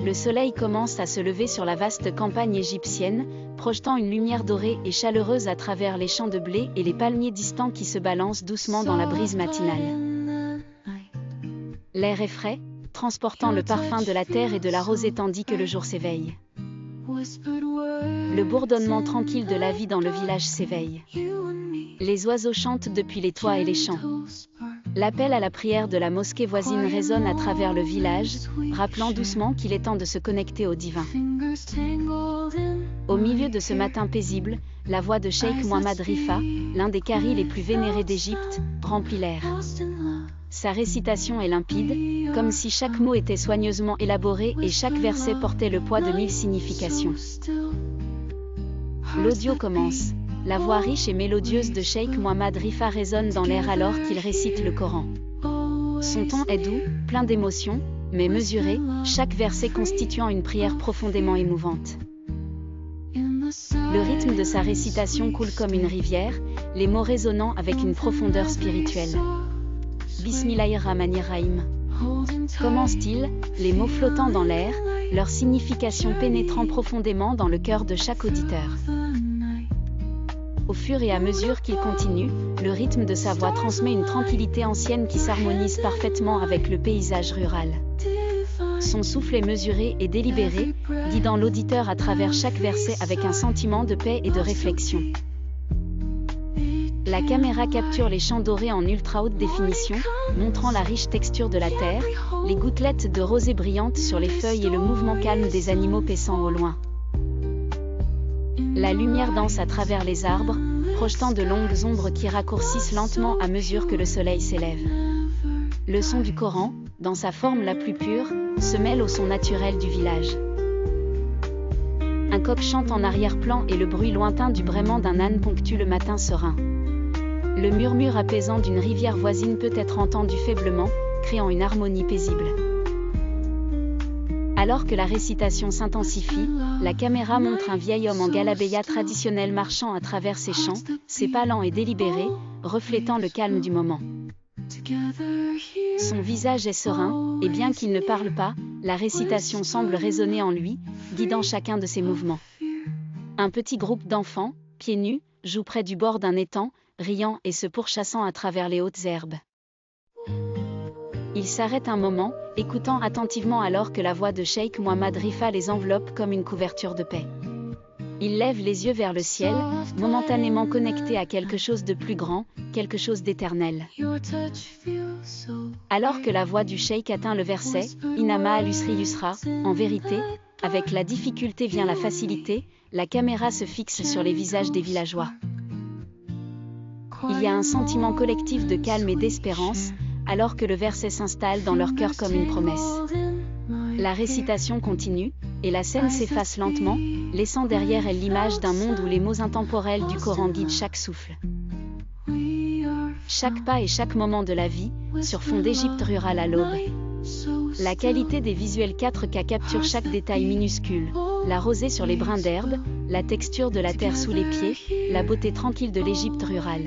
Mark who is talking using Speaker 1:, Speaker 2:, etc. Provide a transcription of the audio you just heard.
Speaker 1: le soleil commence à se lever sur la vaste campagne égyptienne, projetant une lumière dorée et chaleureuse à travers les champs de blé et les palmiers distants qui se balancent doucement dans la brise matinale. L'air est frais, transportant le parfum de la terre et de la rosée tandis que le jour s'éveille. Le bourdonnement tranquille de la vie dans le village s'éveille. Les oiseaux chantent depuis les toits et les champs. L'appel à la prière de la mosquée voisine résonne à travers le village, rappelant doucement qu'il est temps de se connecter au divin. Au milieu de ce matin paisible, la voix de Cheikh Mohammed Rifa, l'un des qaris les plus vénérés d'Égypte, remplit l'air. Sa récitation est limpide, comme si chaque mot était soigneusement élaboré et chaque verset portait le poids de 1000 significations. L'audio commence. La voix riche et mélodieuse de Cheikh Mohammed Rifa résonne dans l'air alors qu'il récite le Coran. Son ton est doux, plein d'émotion, mais mesuré, chaque verset constituant une prière profondément émouvante. Le rythme de sa récitation coule comme une rivière, les mots résonnant avec une profondeur spirituelle. Bismillahirrahmanirrahim. Commence-t-il, les mots flottant dans l'air, leur signification pénétrant profondément dans le cœur de chaque auditeur. Au fur et à mesure qu'il continue, le rythme de sa voix transmet une tranquillité ancienne qui s'harmonise parfaitement avec le paysage rural. Son souffle est mesuré et délibéré, guidant l'auditeur à travers chaque verset avec un sentiment de paix et de réflexion. La caméra capture les champs dorés en ultra haute définition, montrant la riche texture de la terre, les gouttelettes de rosée brillantes sur les feuilles et le mouvement calme des animaux paissant au loin. La lumière danse à travers les arbres, projetant de longues ombres qui raccourcissent lentement à mesure que le soleil s'élève. Le son du Coran, dans sa forme la plus pure, se mêle au son naturel du village. Un coq chante en arrière-plan et le bruit lointain du braiement d'un âne ponctue le matin serein. Le murmure apaisant d'une rivière voisine peut être entendu faiblement, créant une harmonie paisible. Alors que la récitation s'intensifie, la caméra montre un vieil homme en galabeya traditionnel marchant à travers ses champs, ses pas lents et délibérés, reflétant le calme du moment. Son visage est serein, et bien qu'il ne parle pas, la récitation semble résonner en lui, guidant chacun de ses mouvements. Un petit groupe d'enfants, pieds nus, joue près du bord d'un étang, riant et se pourchassant à travers les hautes herbes. Ils s'arrêtent un moment, écoutant attentivement alors que la voix de Cheikh Mohammed Rifa les enveloppe comme une couverture de paix. Ils lèvent les yeux vers le ciel, momentanément connectés à quelque chose de plus grand, quelque chose d'éternel. Alors que la voix du cheikh atteint le verset « Inama al-usri yusra », en vérité, avec la difficulté vient la facilité, la caméra se fixe sur les visages des villageois. Il y a un sentiment collectif de calme et d'espérance, alors que le verset s'installe dans leur cœur comme une promesse. La récitation continue, et la scène s'efface lentement, laissant derrière elle l'image d'un monde où les mots intemporels du Coran guident chaque souffle. Chaque pas et chaque moment de la vie, sur fond d'Égypte rurale à l'aube. La qualité des visuels 4K capture chaque détail minuscule, la rosée sur les brins d'herbe, la texture de la terre sous les pieds, la beauté tranquille de l'Égypte rurale.